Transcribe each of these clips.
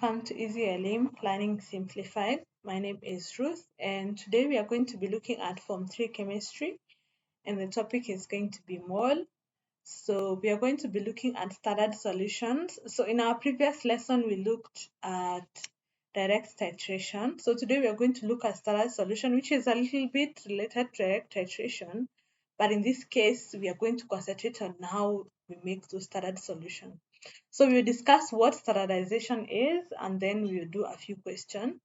welcome to Easy LM Planning Simplified. My name is Ruth, and today we are going to be looking at Form 3 Chemistry, and the topic is going to be mole. So we are going to be looking at standard solutions. So in our previous lesson, we looked at direct titration. So today we are going to look at standard solution, which is a little bit related to direct titration, but in this case, we are going to concentrate on how we make those standard solutions. So we'll discuss what standardization is, and then we'll do a few questions.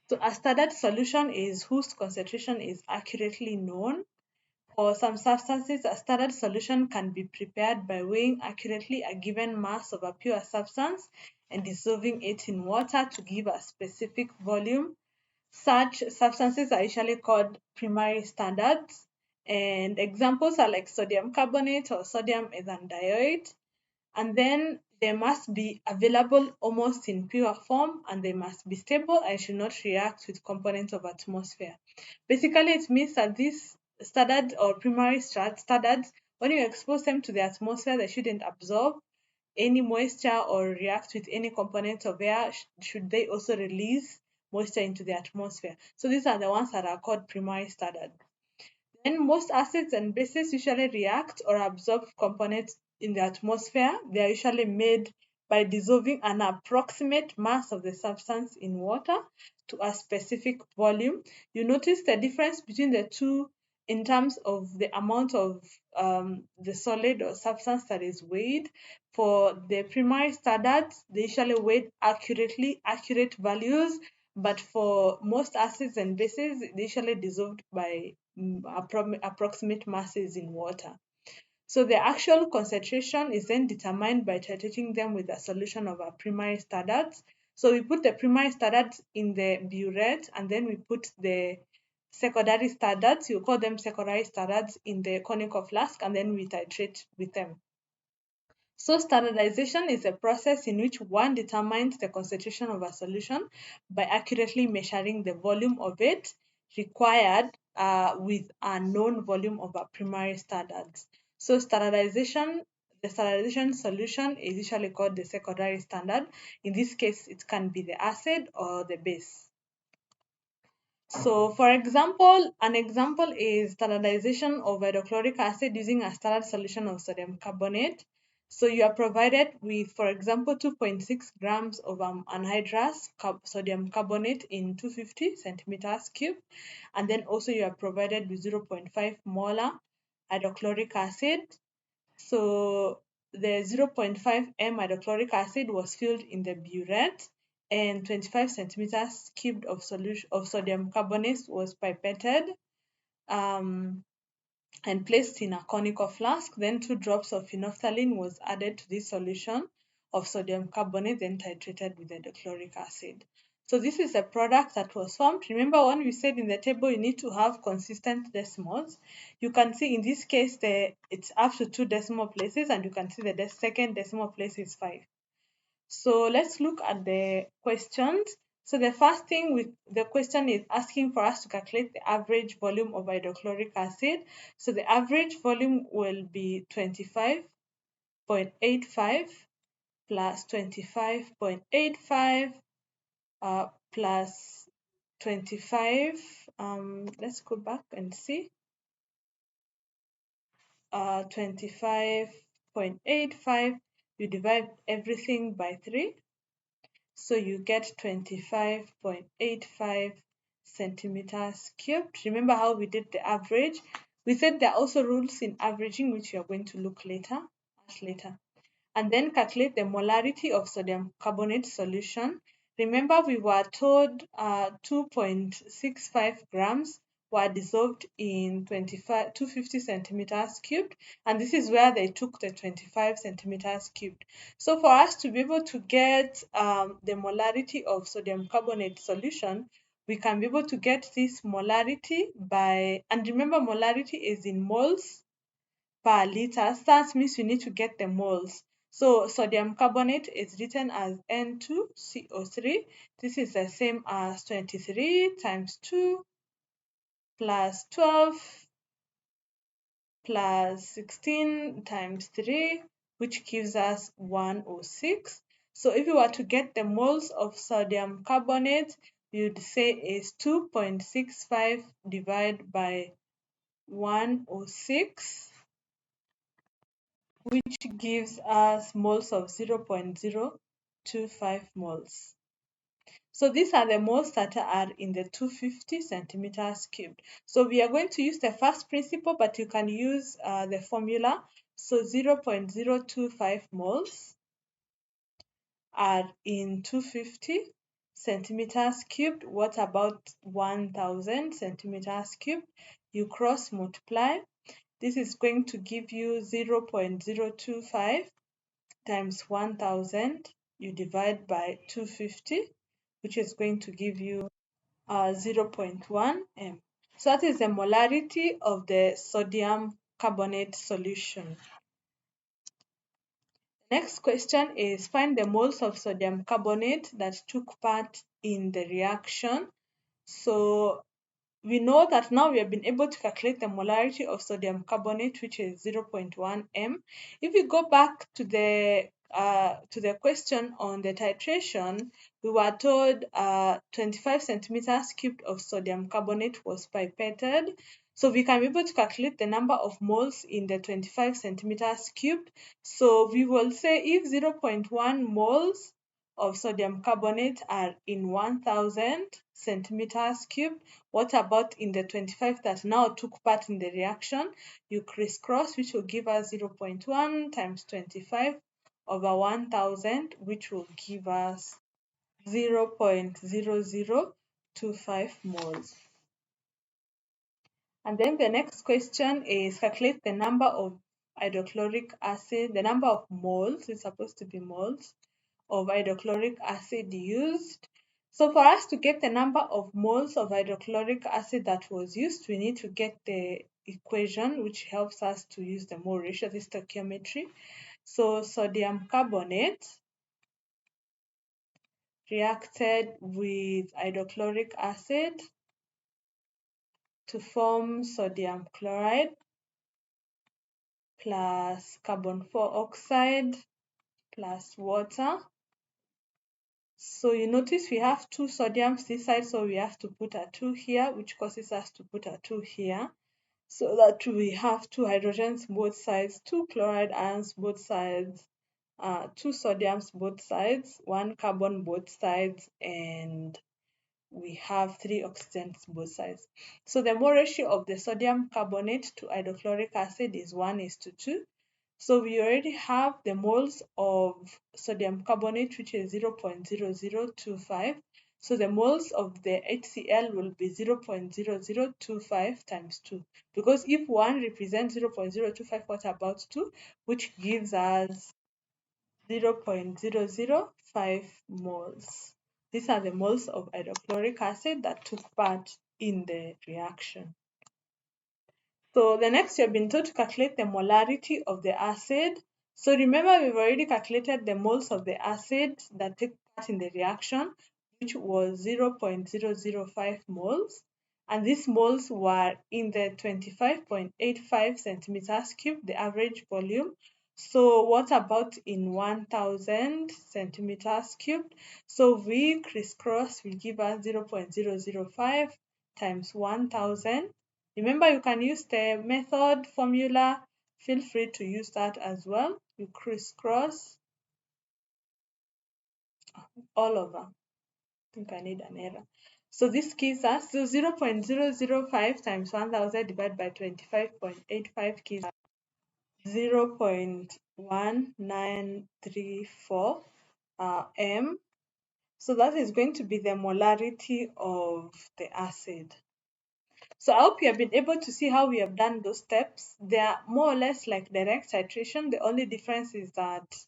So a standard solution is whose concentration is accurately known. For some substances, a standard solution can be prepared by weighing accurately a given mass of a pure substance and dissolving it in water to give a specific volume. Such substances are usually called primary standards, and examples are like sodium carbonate or sodium ethanediol. And then they must be available almost in pure form, and they must be stable and should not react with components of atmosphere. Basically, it means that these standard or primary standards, when you expose them to the atmosphere, they shouldn't absorb any moisture or react with any components of air, should they also release moisture into the atmosphere. So these are the ones that are called primary standards. Then most acids and bases usually react or absorb components in the atmosphere. They are usually made by dissolving an approximate mass of the substance in water to a specific volume. You notice the difference between the two in terms of the amount of the solid or substance that is weighed. For the primary standards, they usually weigh accurate values, but for most acids and bases, they usually dissolved by approximate masses in water. So the actual concentration is then determined by titrating them with a solution of our primary standards. So we put the primary standards in the burette, and then we put the secondary standards, you call them secondary standards, in the conical flask, and then we titrate with them. So standardization is a process in which one determines the concentration of a solution by accurately measuring the volume of it required with a known volume of a primary standards. So the standardization solution is usually called the secondary standard. In this case, it can be the acid or the base. So for example, an example is standardization of hydrochloric acid using a standard solution of sodium carbonate. So you are provided with, for example, 2.6 grams of anhydrous sodium carbonate in 250 centimeters cube. And then also you are provided with 0.5 molar hydrochloric acid. So the 0.5 m hydrochloric acid was filled in the burette, and 25 centimeters cubed of solution of sodium carbonate was pipetted and placed in a conical flask. Then 2 drops of phenolphthalein was added to this solution of sodium carbonate, then titrated with hydrochloric acid. So this is a product that was formed. Remember when we said in the table you need to have consistent decimals. You can see in this case it's up to 2 decimal places, and you can see the second decimal place is 5. So let's look at the questions. So the first thing the question is asking for us to calculate the average volume of hydrochloric acid. So the average volume will be 25.85 plus 25.85 plus 25. Let's go back and see. 25.85, you divide everything by 3. So you get 25.85 centimeters cubed. Remember how we did the average? We said there are also rules in averaging, which we are going to look later. And then calculate the molarity of sodium carbonate solution. Remember we were told 2.65 grams were dissolved in 250 centimeters cubed, and this is where they took the 25 centimeters cubed. So for us to be able to get the molarity of sodium carbonate solution, we can be able to get this molarity by, and remember molarity is in moles per liter. That means you need to get the moles. So sodium carbonate is written as N2CO3. This is the same as 23 times 2 plus 12 plus 16 times 3, which gives us 106. So if you were to get the moles of sodium carbonate, you'd say is 2.65 divided by 106, which gives us moles of 0.025 moles. So these are the moles that are in the 250 centimeters cubed. So we are going to use the first principle, but you can use the formula. So 0.025 moles are in 250 centimeters cubed. What about 1000 centimeters cubed? You cross multiply. This is going to give you 0.025 times 1000. You divide by 250, which is going to give you 0.1 m. So that is the molarity of the sodium carbonate solution. Next question is find the moles of sodium carbonate that took part in the reaction. So we know that now we have been able to calculate the molarity of sodium carbonate, which is 0.1 m. If we go back to the question on the titration, we were told 25 centimeters cubed of sodium carbonate was pipetted. So we can be able to calculate the number of moles in the 25 centimeters cubed. So we will say if 0.1 moles of sodium carbonate are in 1000 centimeters cubed, what about in the 25 that now took part in the reaction? You crisscross, which will give us 0.1 times 25 over 1000, which will give us 0.0025 moles. And then the next question is calculate the number of hydrochloric acid, the number of moles, it's supposed to be moles, of hydrochloric acid used. So for us to get the number of moles of hydrochloric acid that was used, we need to get the equation which helps us to use the mole ratio, this stoichiometry. So sodium carbonate reacted with hydrochloric acid to form sodium chloride plus carbon 4 oxide plus water. So you notice we have two sodiums this side, so we have to put a 2 here, which causes us to put a 2 here, so that we have two hydrogens both sides, two chloride ions both sides, two sodiums both sides, one carbon both sides, and we have three oxygens both sides. So the mole ratio of the sodium carbonate to hydrochloric acid is 1:2. So we already have the moles of sodium carbonate, which is 0.0025. So the moles of the HCl will be 0.0025 times 2. Because if 1 represents 0.025, what about 2? Which gives us 0.005 moles. These are the moles of hydrochloric acid that took part in the reaction. So the next you have been told to calculate the molarity of the acid. So remember we've already calculated the moles of the acid that take part in the reaction, which was 0.005 moles. And these moles were in the 25.85 centimeters cubed, the average volume. So what about in 1000 centimeters cubed? So we crisscross will give us 0.005 times 1000. Remember, you can use the method formula. Feel free to use that as well. You crisscross all over. I think I need an error. So this gives us 0.005 times 1000 divided by 25.85 gives us 0.1934 m. So that is going to be the molarity of the acid. So I hope you have been able to see how we have done those steps. They are more or less like direct titration. The only difference is that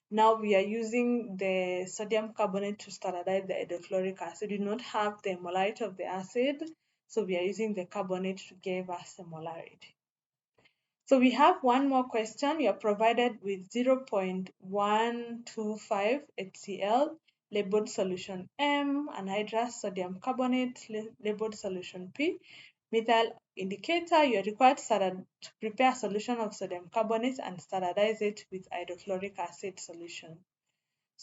now we are using the sodium carbonate to standardize the hydrochloric acid. We do not have the molarity of the acid, so we are using the carbonate to give us the molarity. So we have one more question. You are provided with 0.125 HCl, labeled solution M, anhydrous sodium carbonate, labeled solution P, methyl indicator. You are required to prepare a solution of sodium carbonate and standardize it with hydrochloric acid solution.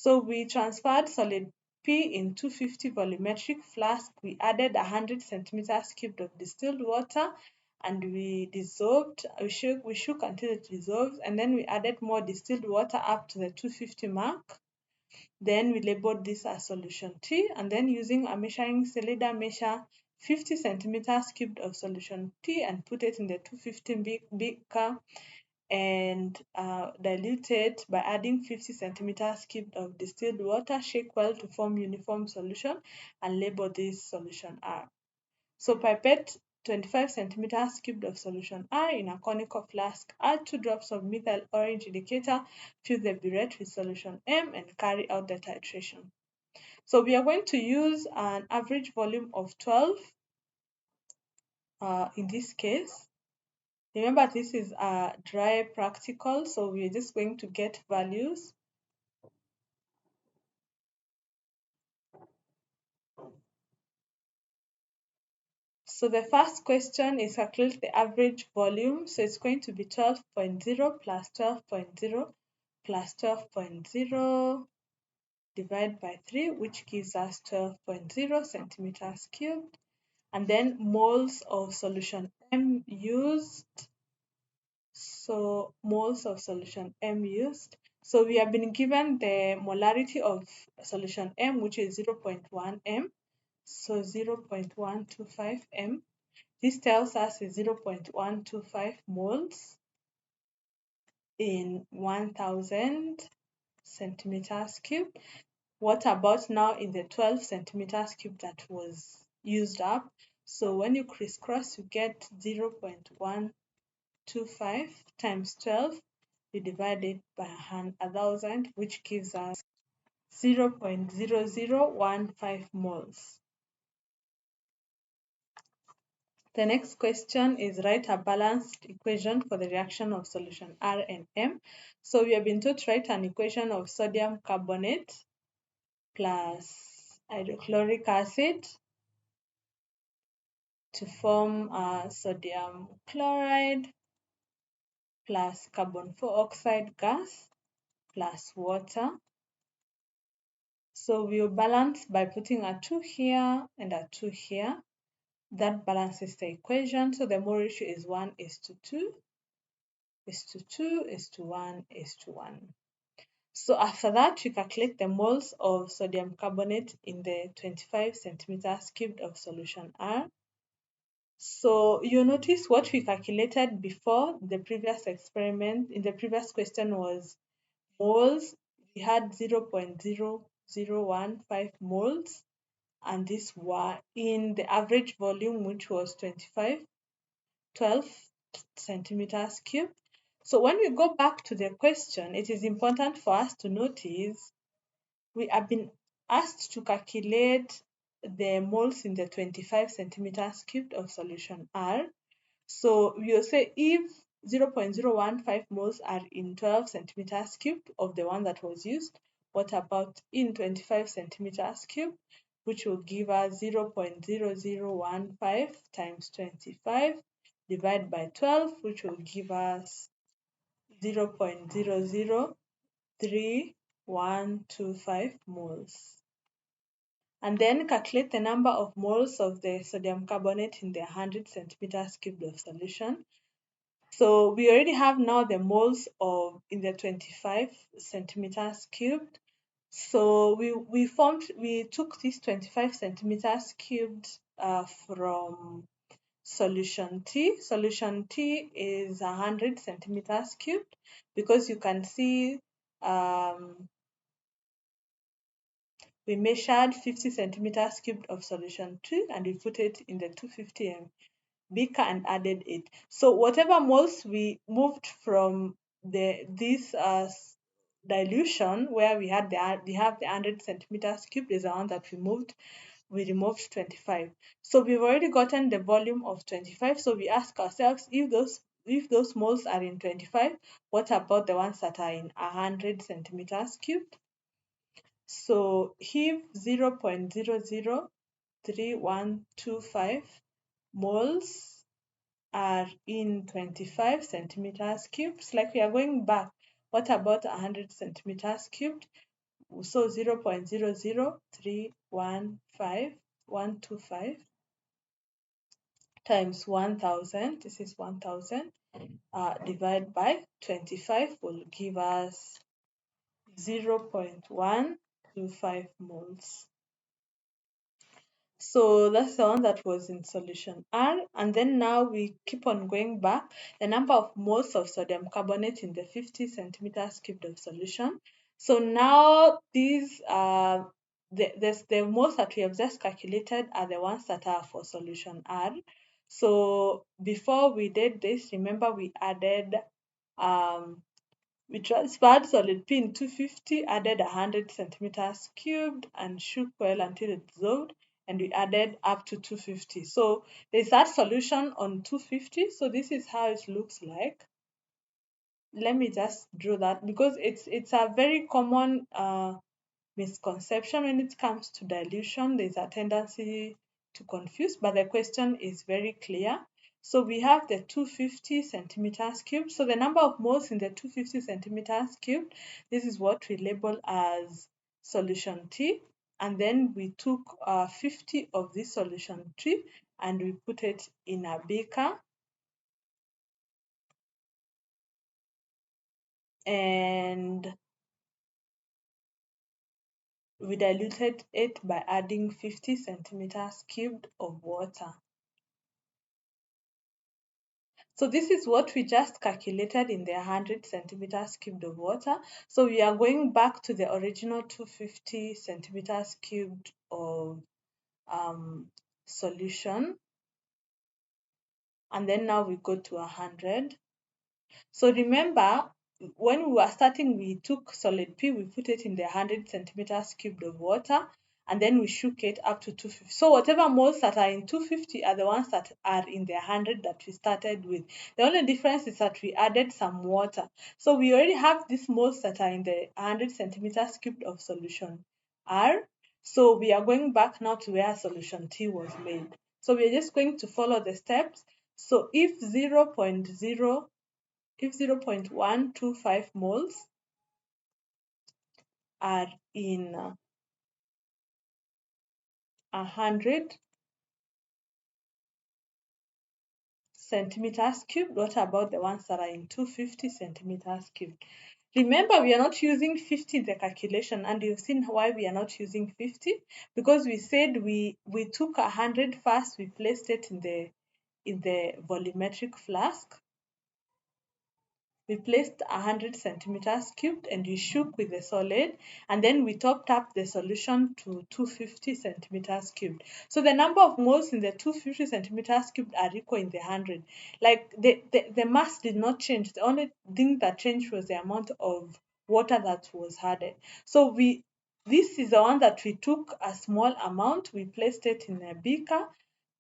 So we transferred solid P in 250 volumetric flask. We added 100 centimeters cubed of distilled water and we dissolved. We shook until it dissolved, and then we added more distilled water up to the 250 mark. Then we labeled this as solution T, and then using a measuring cylinder, measure 50 centimeters cubed of solution T and put it in the 250 beaker and dilute it by adding 50 centimeters cubed of distilled water. Shake well to form uniform solution and label this solution R. So pipette 25 centimeters cubed of solution R in a conical flask. Add 2 drops of methyl orange indicator. Fill the burette with solution M and carry out the titration. So we are going to use an average volume of 12 in this case. Remember, this is a dry practical, so we're just going to get values. So the first question is calculate the average volume. So it's going to be 12.0 plus 12.0 plus 12.0 divided by 3, which gives us 12.0 centimeters cubed. And then moles of solution M used. So moles of solution M used. So we have been given the molarity of solution M, which is 0.1 m. So 0.125 m. This tells us is 0.125 moles in 1000 centimeters cubed. What about now in the 12 centimeters cubed that was used up? So when you crisscross, you get 0.125 times 12. You divide it by 1000, which gives us 0.0015 moles. The next question is write a balanced equation for the reaction of solution R and M. So we have been told to write an equation of sodium carbonate plus hydrochloric acid to form sodium chloride plus carbon 4 oxide gas plus water. So we'll balance by putting a 2 here and a 2 here. That balances the equation. So the mole ratio is 1:2, is to 2, is to 1, is to 1. So after that, we calculate the moles of sodium carbonate in the 25 centimeters cubed of solution R. So you notice what we calculated before the previous experiment in the previous question was moles. We had 0.0015 moles, and these were in the average volume, which was 12 centimeters cubed. So when we go back to the question, it is important for us to notice we have been asked to calculate the moles in the 25 centimeters cubed of solution R. So we'll say if 0.015 moles are in 12 centimeters cubed of the one that was used, what about in 25 centimeters cubed, which will give us 0.0015 times 25 divided by 12, which will give us 0.003125 moles. And then calculate the number of moles of the sodium carbonate in the 100 centimeters cubed of solution. So we already have now the moles of in the 25 centimeters cubed. So we took this 25 centimeters cubed from solution T. Solution T is 100 centimeters cubed because you can see we measured 50 centimeters cubed of solution T and we put it in the 250 m beaker and added it. So whatever moles we moved from this dilution where we have the 100 centimeters cubed is the one that we moved. We removed 25. So we've already gotten the volume of 25. So we ask ourselves if those moles are in 25, what about the ones that are in 100 centimeters cubed? So if 0.003125 moles are in 25 centimeters cubed, like we are going back, what about 100 centimeters cubed? So 0.00315 times 1000, this is 1000, divided by 25 will give us 0.125 moles. So that's the one that was in solution R. And then now we keep on going back. The number of moles of sodium carbonate in the 50 centimeters cubed of solution. So now these the moles that we have just calculated are the ones that are for solution R. So before we did this, remember we added we transferred solid P in 250, added 100 centimeters cubed, and shook well until it dissolved, and we added up to 250. So there's that solution on 250. So this is how it looks like. Let me just draw that because it's a very common misconception when it comes to dilution. There's a tendency to confuse, but the question is very clear. So we have the 250 centimeters cubed. So the number of moles in the 250 centimeters cubed, this is what we label as solution T. And then we took 50 of this solution T and we put it in a beaker. And we diluted it by adding 50 centimeters cubed of water. So this is what we just calculated in the 100 centimeters cubed of water. So we are going back to the original 250 centimeters cubed of solution. And then now we go to 100. So remember, when we were starting, we took solid P, we put it in the 100 centimeters cubed of water, and then we shook it up to 250. So whatever moles that are in 250 are the ones that are in the 100 that we started with. The only difference is that we added some water. So we already have these moles that are in the 100 centimeters cubed of solution R. So we are going back now to where solution T was made. So we are just going to follow the steps. So if 0.125 moles are in 100 centimeters cubed, what about the ones that are in 250 centimeters cubed? Remember, we are not using 50 in the calculation, and you've seen why we are not using 50, because we said we took 100 first, we placed it in the volumetric flask. We placed 100 centimeters cubed and we shook with the solid, and then we topped up the solution to 250 centimeters cubed. So the number of moles in the 250 centimeters cubed are equal in the 100. Like the mass did not change. The only thing that changed was the amount of water that was added. So this is the one that we took a small amount, we placed it in a beaker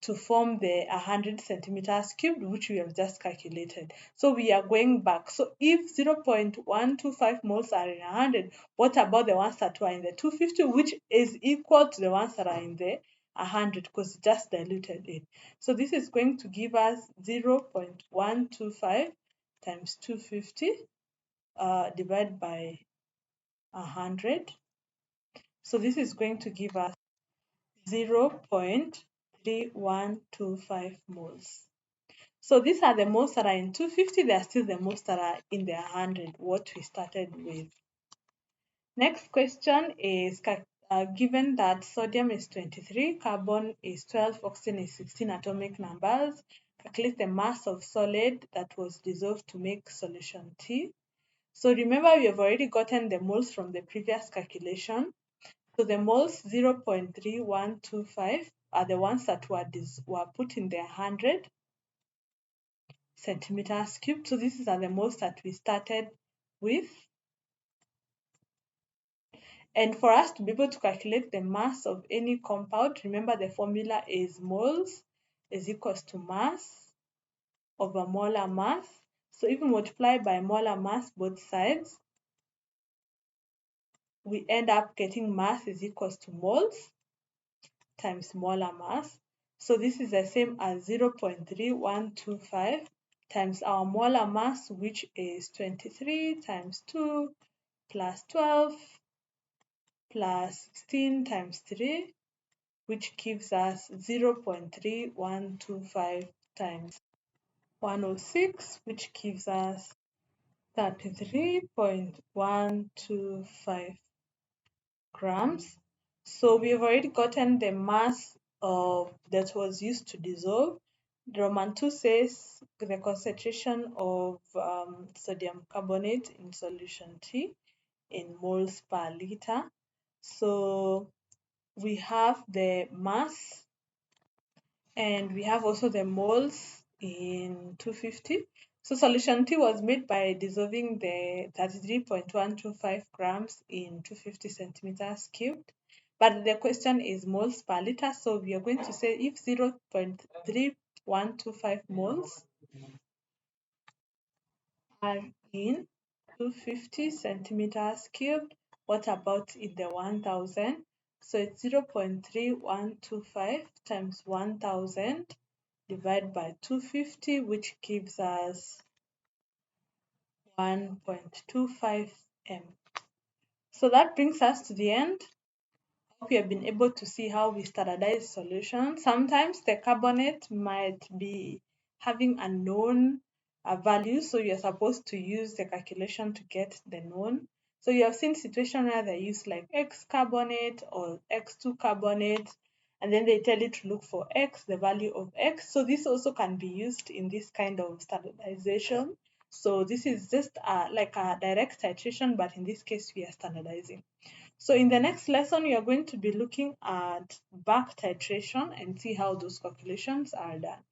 to form the 100 centimeters cubed, which we have just calculated. So we are going back. So if 0.125 moles are in 100, what about the ones that were in the 250, which is equal to the ones that are in the 100 because it just diluted it. So this is going to give us 0.125 times 250 divided by 100. So this is going to give us 0.3125 moles. So these are the moles that are in 250, they are still the moles that are in the 100, what we started with. Next question is, given that sodium is 23, carbon is 12, oxygen is 16 atomic numbers, calculate the mass of solid that was dissolved to make solution T. So remember, we have already gotten the moles from the previous calculation. So the moles 0.3125 are the ones that were put in the 100 centimeters cubed. So these are the moles that we started with. And for us to be able to calculate the mass of any compound, remember the formula is moles is equals to mass over molar mass. So if we multiply by molar mass both sides, we end up getting mass is equals to moles times molar mass. So this is the same as 0.3125 times our molar mass, which is 23 times 2 plus 12 plus 16 times 3, which gives us 0.3125 times 106, which gives us 33.125 grams. So we've already gotten the mass of that was used to dissolve. The Roman 2 says the concentration of sodium carbonate in solution T in moles per liter. So we have the mass and we have also the moles in 250. So solution T was made by dissolving the 33.125 grams in 250 centimeters cubed. But the question is moles per liter. So we are going to say if 0.3125 moles are in 250 centimeters cubed, what about in the 1000? So it's 0.3125 times 1000 divided by 250, which gives us 1.25 m. So that brings us to the end. Hope you have been able to see how we standardize solutions. Sometimes the carbonate might be having a known value, so you're supposed to use the calculation to get the known. So you have seen situation where they use like X carbonate or X2 carbonate, and then they tell you to look for X, the value of X. So this also can be used in this kind of standardization. So this is just like a direct titration, but in this case we are standardizing. So in the next lesson, we are going to be looking at back titration and see how those calculations are done.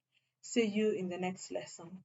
See you in the next lesson.